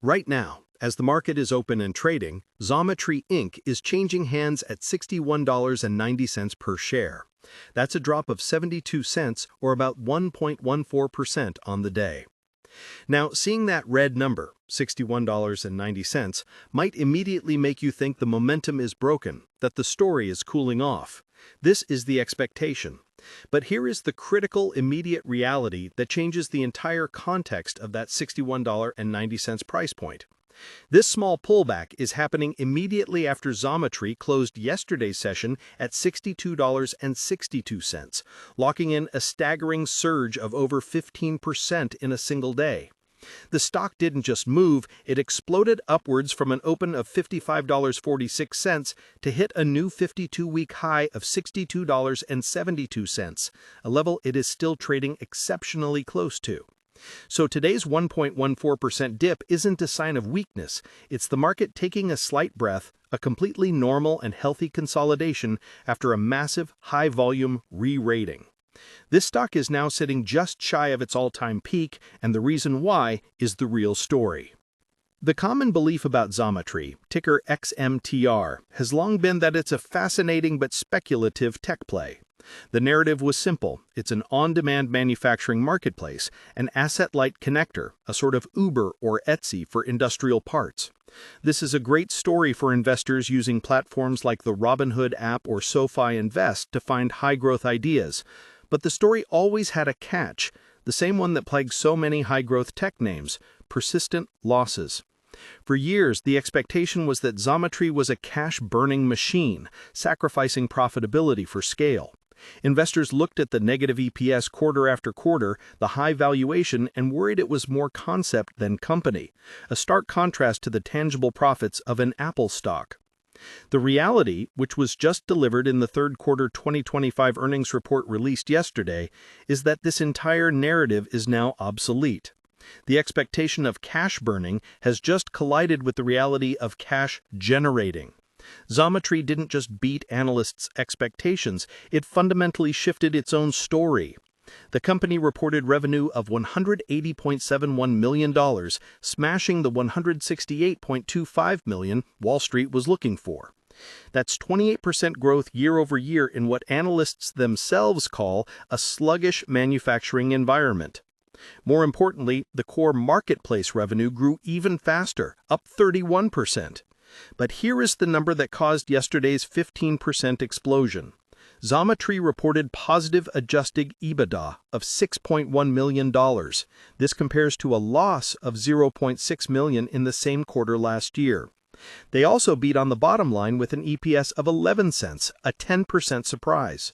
Right now, as the market is open and trading, Xometry Inc. is changing hands at $61.90 per share. That's a drop of 72 cents or about 1.14% on the day. Now, seeing that red number, $61.90, might immediately make you think the momentum is broken, that the story is cooling off. This is the expectation. But here is the critical immediate reality that changes the entire context of that $61.90 price point. This small pullback is happening immediately after Xometry closed yesterday's session at $62.62, locking in a staggering surge of over 15% in a single day. The stock didn't just move, it exploded upwards from an open of $55.46 to hit a new 52-week high of $62.72, a level it is still trading exceptionally close to. So today's 1.14% dip isn't a sign of weakness, it's the market taking a slight breath, a completely normal and healthy consolidation after a massive, high-volume re-rating. This stock is now sitting just shy of its all-time peak, and the reason why is the real story. The common belief about Xometry, ticker XMTR, has long been that it's a fascinating but speculative tech play. The narrative was simple. It's an on-demand manufacturing marketplace, an asset-light connector, a sort of Uber or Etsy for industrial parts. This is a great story for investors using platforms like the Robinhood app or SoFi Invest to find high-growth ideas. But the story always had a catch, the same one that plagues so many high-growth tech names: persistent losses. For years, the expectation was that Xometry was a cash-burning machine, sacrificing profitability for scale. Investors looked at the negative EPS quarter after quarter, the high valuation, and worried it was more concept than company, a stark contrast to the tangible profits of an Apple stock. The reality, which was just delivered in the third quarter 2025 earnings report released yesterday, is that this entire narrative is now obsolete. The expectation of cash burning has just collided with the reality of cash generating. Xometry didn't just beat analysts' expectations, it fundamentally shifted its own story. The company reported revenue of $180.71 million, smashing the $168.25 million Wall Street was looking for. That's 28% growth year over year in what analysts themselves call a sluggish manufacturing environment. More importantly, the core marketplace revenue grew even faster, up 31%. But here is the number that caused yesterday's 15% explosion. Xometry reported positive Adjusted EBITDA of $6.1 million. This compares to a loss of $0.6 million in the same quarter last year. They also beat on the bottom line with an EPS of 11 cents, a 10% surprise.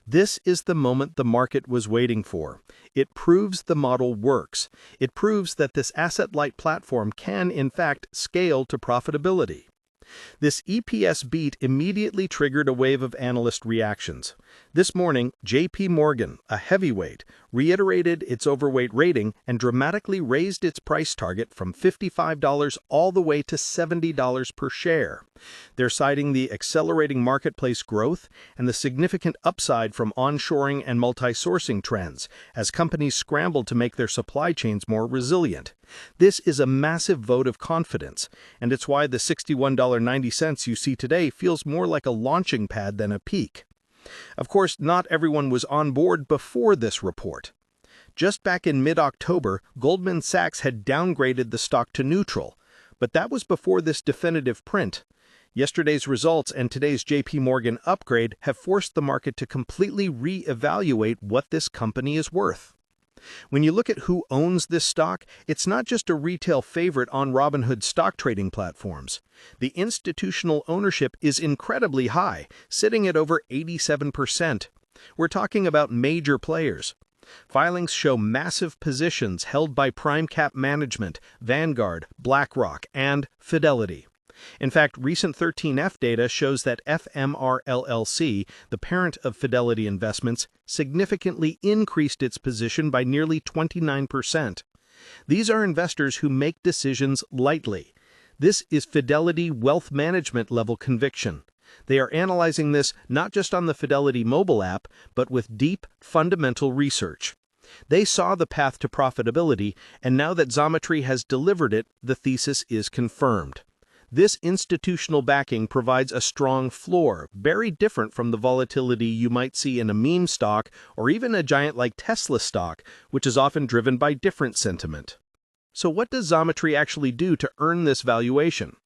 This is the moment the market was waiting for. It proves the model works. It proves that this asset-light platform can, in fact, scale to profitability. This EPS beat immediately triggered a wave of analyst reactions. This morning, JPMorgan, a heavyweight, reiterated its overweight rating and dramatically raised its price target from $55 all the way to $70 per share. They're citing the accelerating marketplace growth and the significant upside from onshoring and multi-sourcing trends as companies scramble to make their supply chains more resilient. This is a massive vote of confidence, and it's why the $61.90 you see today feels more like a launching pad than a peak. Of course, not everyone was on board before this report. Just back in mid-October, Goldman Sachs had downgraded the stock to neutral, but that was before this definitive print. Yesterday's results and today's JPMorgan upgrade have forced the market to completely re-evaluate what this company is worth. When you look at who owns this stock, it's not just a retail favorite on Robinhood stock trading platforms. The institutional ownership is incredibly high, sitting at over 87%. We're talking about major players. Filings show massive positions held by Prime Cap Management, Vanguard, BlackRock, and Fidelity. In fact, recent 13F data shows that FMR LLC, the parent of Fidelity Investments, significantly increased its position by nearly 29%. These are investors who make decisions lightly. This is Fidelity wealth management level conviction. They are analyzing this not just on the Fidelity mobile app, but with deep, fundamental research. They saw the path to profitability, and now that Xometry has delivered it, the thesis is confirmed. This institutional backing provides a strong floor, very different from the volatility you might see in a meme stock or even a giant like Tesla stock, which is often driven by different sentiment. So what does Xometry actually do to earn this valuation?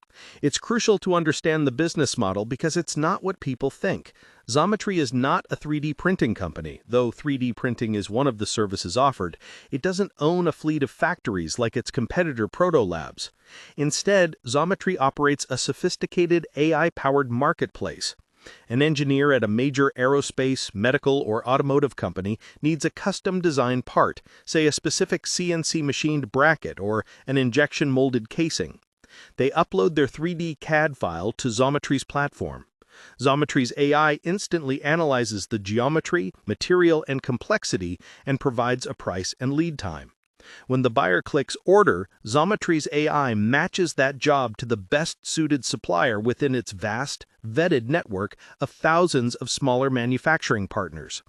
It's crucial to understand the business model because it's not what people think. Xometry is not a 3D printing company, though 3D printing is one of the services offered. It doesn't own a fleet of factories like its competitor Proto Labs. Instead, Xometry operates a sophisticated AI-powered marketplace. An engineer at a major aerospace, medical, or automotive company needs a custom-designed part, say a specific CNC-machined bracket or an injection-molded casing. They upload their 3D CAD file to Xometry's platform. Xometry's AI instantly analyzes the geometry, material, and complexity and provides a price and lead time. When the buyer clicks Order, Xometry's AI matches that job to the best-suited supplier within its vast, vetted network of thousands of smaller manufacturing partners.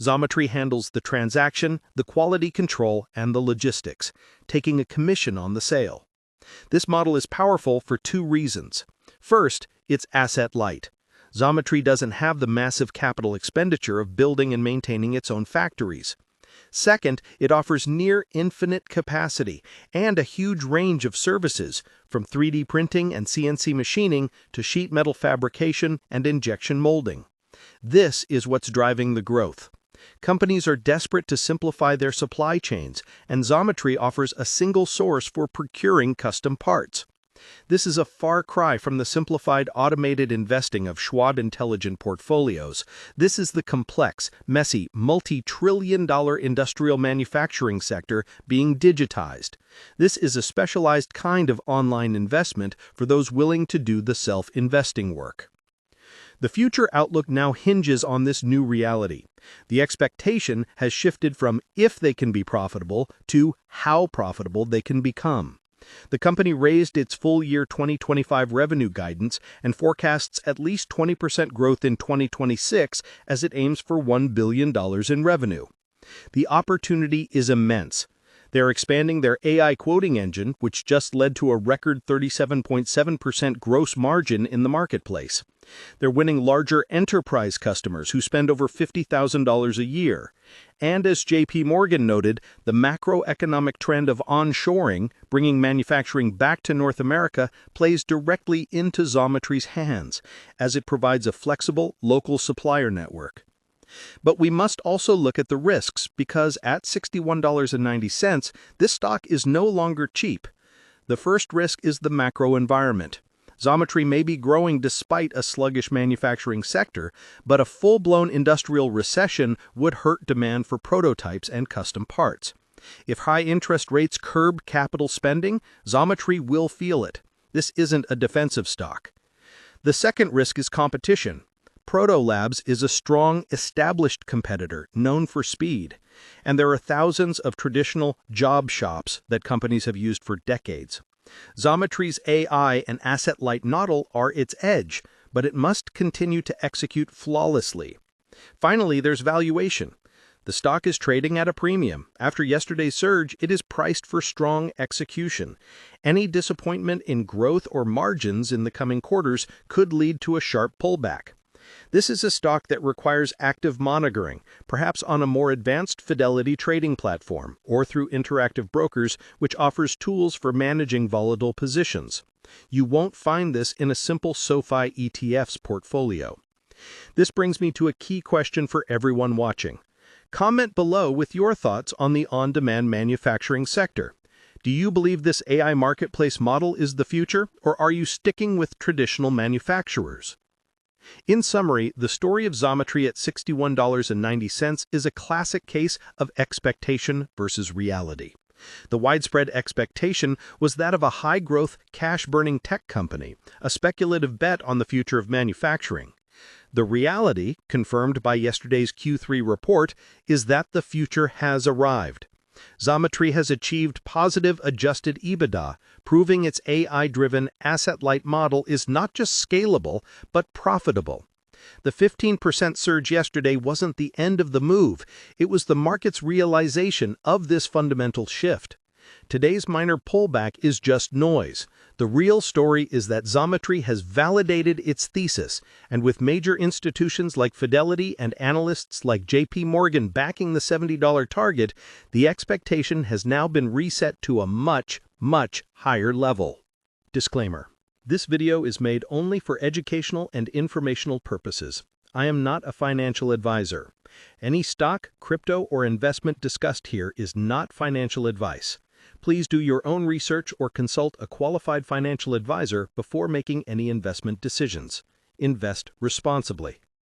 Xometry handles the transaction, the quality control, and the logistics, taking a commission on the sale. This model is powerful for two reasons. First, it's asset-light. Xometry doesn't have the massive capital expenditure of building and maintaining its own factories. Second, it offers near-infinite capacity and a huge range of services, from 3D printing and CNC machining to sheet metal fabrication and injection molding. This is what's driving the growth. Companies are desperate to simplify their supply chains, and Xometry offers a single source for procuring custom parts. This is a far cry from the simplified automated investing of Schwab Intelligent Portfolios. This is the complex, messy, multi-trillion-dollar industrial manufacturing sector being digitized. This is a specialized kind of online investment for those willing to do the self-investing work. The future outlook now hinges on this new reality. The expectation has shifted from if they can be profitable to how profitable they can become. The company raised its full-year 2025 revenue guidance and forecasts at least 20% growth in 2026 as it aims for $1 billion in revenue. The opportunity is immense. They're expanding their AI quoting engine, which just led to a record 37.7% gross margin in the marketplace. They're winning larger enterprise customers who spend over $50,000 a year. And as JPMorgan noted, the macroeconomic trend of onshoring, bringing manufacturing back to North America, plays directly into Xometry's hands, as it provides a flexible, local supplier network. But we must also look at the risks, because at $61.90, this stock is no longer cheap. The first risk is the macro environment. Xometry may be growing despite a sluggish manufacturing sector, but a full-blown industrial recession would hurt demand for prototypes and custom parts. If high interest rates curb capital spending, Xometry will feel it. This isn't a defensive stock. The second risk is competition. Proto Labs is a strong, established competitor known for speed, and there are thousands of traditional job shops that companies have used for decades. Xometry's AI and asset-light model are its edge, but it must continue to execute flawlessly. Finally, there's valuation. The stock is trading at a premium. After yesterday's surge, it is priced for strong execution. Any disappointment in growth or margins in the coming quarters could lead to a sharp pullback. This is a stock that requires active monitoring, perhaps on a more advanced Fidelity trading platform or through Interactive Brokers, which offers tools for managing volatile positions. You won't find this in a simple SoFi ETF's portfolio. This brings me to a key question for everyone watching. Comment below with your thoughts on the on-demand manufacturing sector. Do you believe this AI marketplace model is the future, or are you sticking with traditional manufacturers? In summary, the story of Xometry at $61.90 is a classic case of expectation versus reality. The widespread expectation was that of a high-growth, cash-burning tech company, a speculative bet on the future of manufacturing. The reality, confirmed by yesterday's Q3 report, is that the future has arrived. Xometry has achieved positive Adjusted EBITDA, proving its AI-driven, asset-light model is not just scalable, but profitable. The 15% surge yesterday wasn't the end of the move, it was the market's realization of this fundamental shift. Today's minor pullback is just noise. The real story is that Xometry has validated its thesis, and with major institutions like Fidelity and analysts like JPMorgan backing the $70 target, the expectation has now been reset to a much, much higher level. Disclaimer: this video is made only for educational and informational purposes. I am not a financial advisor. Any stock, crypto, or investment discussed here is not financial advice. Please do your own research or consult a qualified financial advisor before making any investment decisions. Invest responsibly.